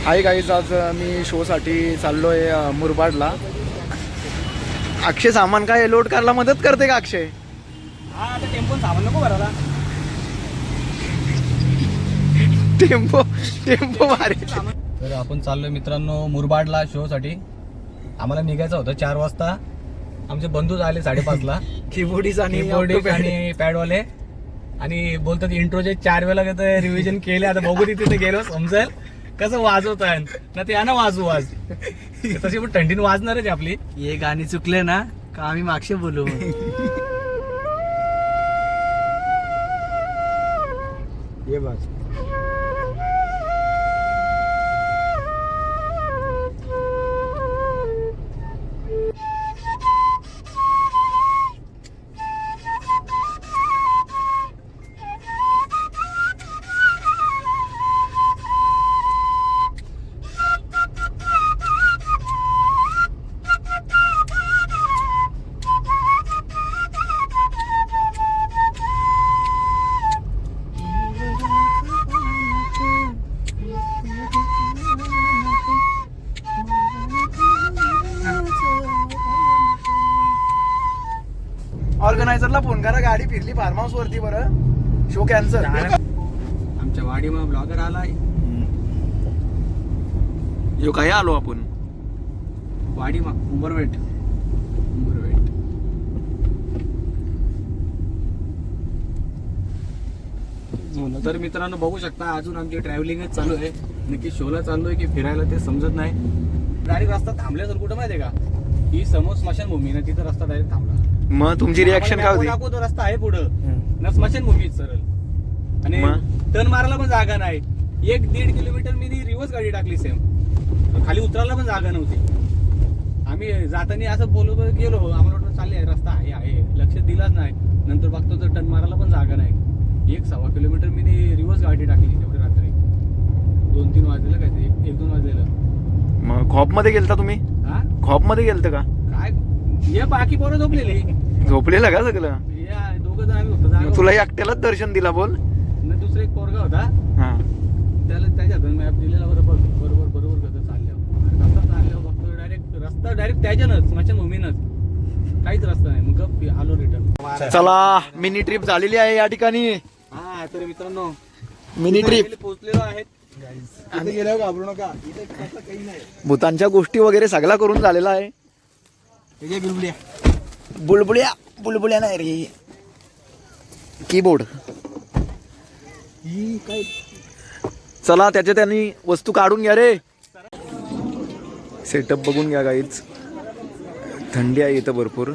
Hi guys, आज मी शोसाठी चाललोय मुरबाडला. अक्षय सामान काय लोड करायला मदत करते का अक्षय? हा, आता टेम्पो सामान नको भरायला. टेम्पो भारी. तर आपण चाललोय मित्रांनो मुरबाडला शोसाठी. आम्हाला निघायचं होतं 4 वाजता. आमचे बंधू झाले 5:30 ला. कीबोर्डीज आणि पॅडवाले आणि बोलतात इंट्रोचे 4 वेळा रिव्हिजन केले. आता बघू तिथे गेलो समजेल कसं वाजवत आहे ना ते ना वाजू वाज तशी पण थंडीन वाजणारच आपली. हे गाणी चुकले ना का आम्ही मागशे बोलू. ये बघ ऑर्गनायझरला फोन करा, गाडी फिरली फार्म हाऊस वरती. बरं शो कॅन्सल. आमच्या वाडीमध्ये ब्लॉगर आलाय. यो काय आलो आपण वाडी उंबरवेट. तर मित्रांनो बघू शकता अजून आमची ट्रॅव्हलिंगच चालू आहे. नक्की शोला चाललोय की फिरायला ते समजत नाही. डायरेक्ट रस्ता थांबल्या तर कुठं माहितीये का, ही समोर स्मशानभूमी ना, तिथं रस्ता डायरेक्ट थांबला. मग तुमची रिॲक्शन काय होती? दाखवतो रस्ता आहे पुढं ना, स्मशानभूमी सरळ. आणि टर्न मारायला पण जागा नाही. 1-1.5 किलोमीटर मी रिव्हर्स गाडी टाकली सेम. खाली उतरायला पण जागा नव्हती. आम्ही जाताना असं बोलत गेलो, आम्हाला वाटलं चालले रस्ता आहे, लक्ष दिलाच नाही. नंतर बघतो तर टर्न मारायला पण जागा नाही. 1-1.25 किलोमीटर मी रिव्हर्स गाडी टाकली तेवढी रात्री. 2-3 वाजलेलं काय ते 1-2 वाजलेलं. मग खॉप मध्ये गेलता तुम्ही? हा, खॉप मध्ये गेलत का? काय ये बाकी पोरं झोपलेली. झोपलेलं का सगळं? या 2 जण आम्ही होतो. मग तुला एकट्यालाच दर्शन दिला बोल. दुसरा एक पोरगा होता, हा, त्याला त्याच्या मॅप दिलेला. बरोबर कसं चालल्यावर रस्ता चालल्यावर बघतो डायरेक्ट त्याच्यानंच स्मशानभूमीनंच काहीच रस्ता नाही. मग गप आलो रिटर्न. चला मिनी ट्रिप झालेली आहे या ठिकाणी. हा, तर मित्रांनो मिनी ट्रिप पोहोचलेलो आहेत. इथे गेल्यावर घाबरू नका, इथे काही नाही. भूतांच्या गोष्टी वगैरे सगळा करून झालेला आहे. बुलबुल्या नाही रे, कीबोर्ड. काय चला त्याच्या त्यांनी वस्तू काढून घ्या रे. सेटअप बघून घ्या गाईच. थंडी आहे इथं भरपूर.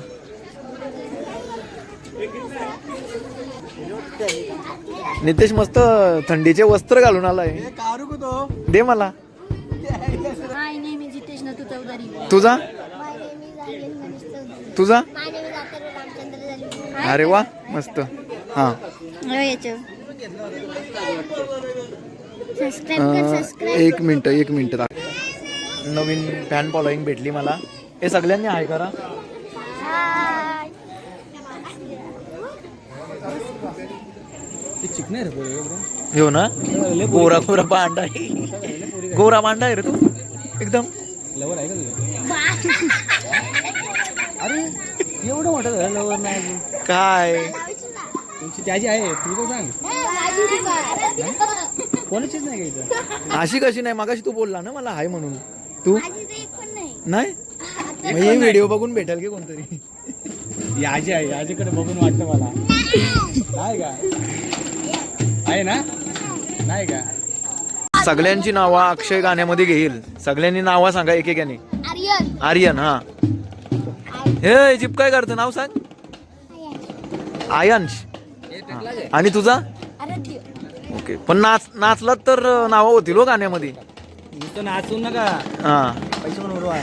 नितेश मस्त थंडीचे वस्त्र घालून आलाय. दे मला. तुझा तुझा अरे वा मस्त. हा, एक मिनिट नवीन फॅन फॉलोईंग भेटली मला. हे सगळ्यांनी आहे करा. चिकन हो ना, गोरा पांडा आहे. गोरा पांडा आहे रे तू एकदम. लवर आहे का? अरे एवढं मोठं झालं लवर नाही काय. तुमची त्याची आहे, तू सांग. कोणाचीच नाही का? अशी कशी नाही? मागाशी तू बोलला ना मला आहे म्हणून. तू नाही? मग हे व्हिडिओ बघून भेटेल की कोणतरी. याजी आहे, याजीकडे बघून वाटतं मला. नाही का? आहे ना? नाही का? सगळ्यांची नावं अक्षय गाण्यामध्ये घेईल. सगळ्यांनी नावं सांगा एकेकाने. आर्यन. हा, हे जिप काय करतं नाव सांग. आयंश. आणि तुझा? ओके. पण नाचलात तर नावं होतील हो गाण्यामध्ये. नुसतं नाचून नका. हा, पैसे पण उडवा.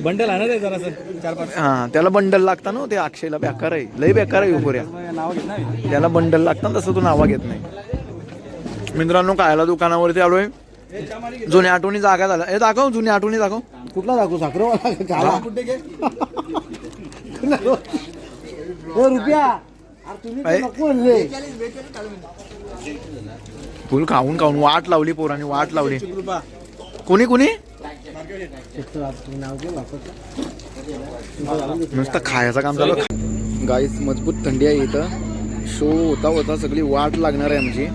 बंडल आणा ते जरा 4-5. हा, त्याला बंडल लागतं ना. ते अक्षयला बेकार आहे, लय बेकार आहे उपोऱ्या. नाव घेत नाही त्याला बंडल लागतं तसं तू नावा घेत नाही. मित्रांनो खायला दुकानावरती आलोय. जुन्या आठवणी जागा झाला. हे दाखव, जुन्या आठवणी दाखव. कुठला दाखवू? साखरवाला कुठे गे? रुपया तुम्ही नको म्हणले. फुल खाऊन खाऊन वाट लावली पोरांनी, वाट लावली. कोणी कोणी नुसतं खायचं काम झालं. गाईस मजबूत थंडी आहे इथं. शो होता होता सगळी वाट लागणार आहे आमची.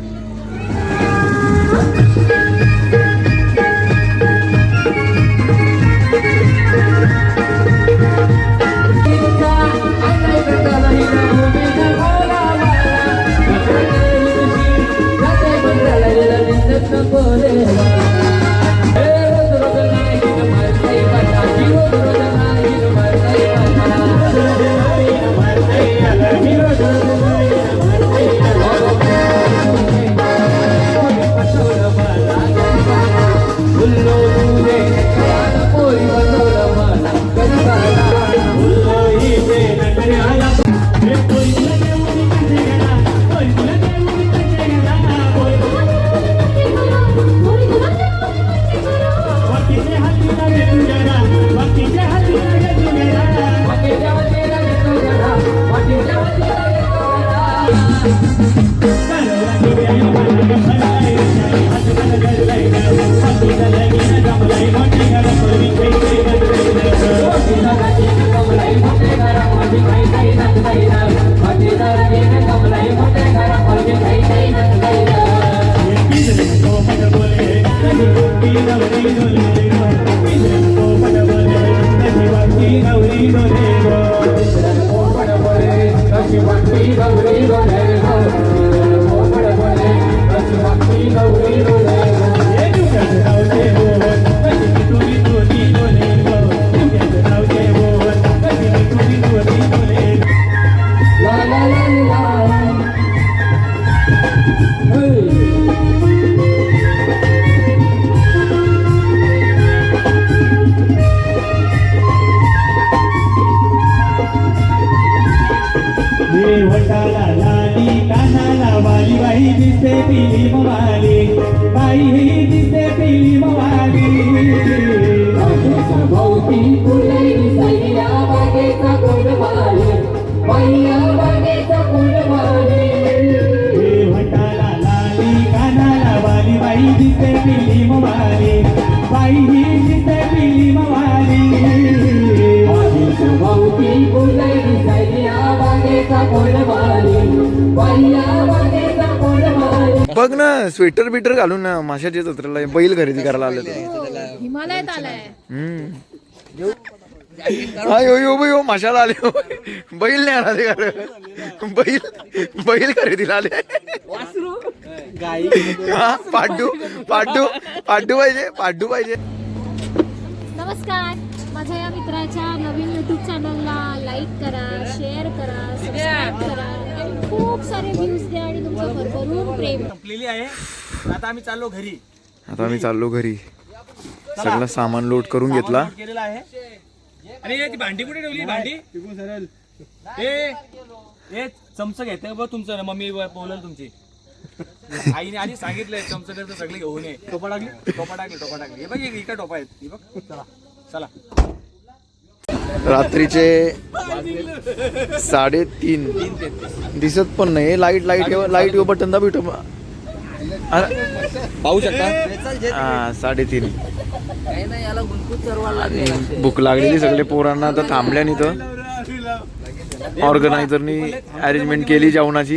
बघ ना स्वेटर बिटर घालून ना माशाच्या जत्रेला बैल खरेदी करायला आले. हिमालयात आलाय. यो माशाला आले. बैल नाही आला ते बैल खरेदीला आले. पाड्डू पाड्डू पाड्डू पाहिजे. नमस्कार, माझ्या या मित्राच्या नवीन युट्यूब चॅनलला लाईक करा, शेअर करा, सबस्क्राईब करा आणि खूप सारे व्ह्यूज द्या आणि तुमचं भरभरून प्रेम. संपलेली आहे. आता आम्ही चाललो घरी. सगळं सामान लोड करून घेतला. केलेला आहे. आणि ती भांडी कुठे ठेवली? भांडी ए चमचा घेते बघ तुमचं. मम्मी बोलल तुमची. आईने आधी सांगितलंय चमचा सगळे घेऊन ये. टोपा टाकली. हे बघ इकडे टोपा आहेत. हे बघ चला. रात्रीचे 3:30 दिसत पण नाही. लाईट बटन दाबी पाहू शकता. 3:30 भूक लागलेली सगळे पोरांना. आता थांबल्याने तर ऑर्गनायझरनी अरेंजमेंट केली जेवणाची.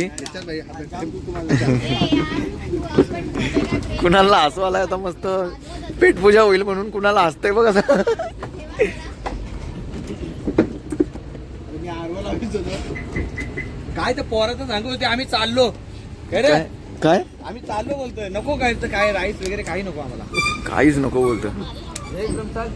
कुणाला हसवायला आता मस्त पेटपूजा होईल म्हणून कुणाला हसतंय बघ असं. काय तर पोराचं सांगत होते आम्ही चाललो. काय आम्ही चाललो बोलतोय. नको काय तर काय राईस वगैरे काही नको आम्हाला. काहीच नको बोलतो. एकदम चाल.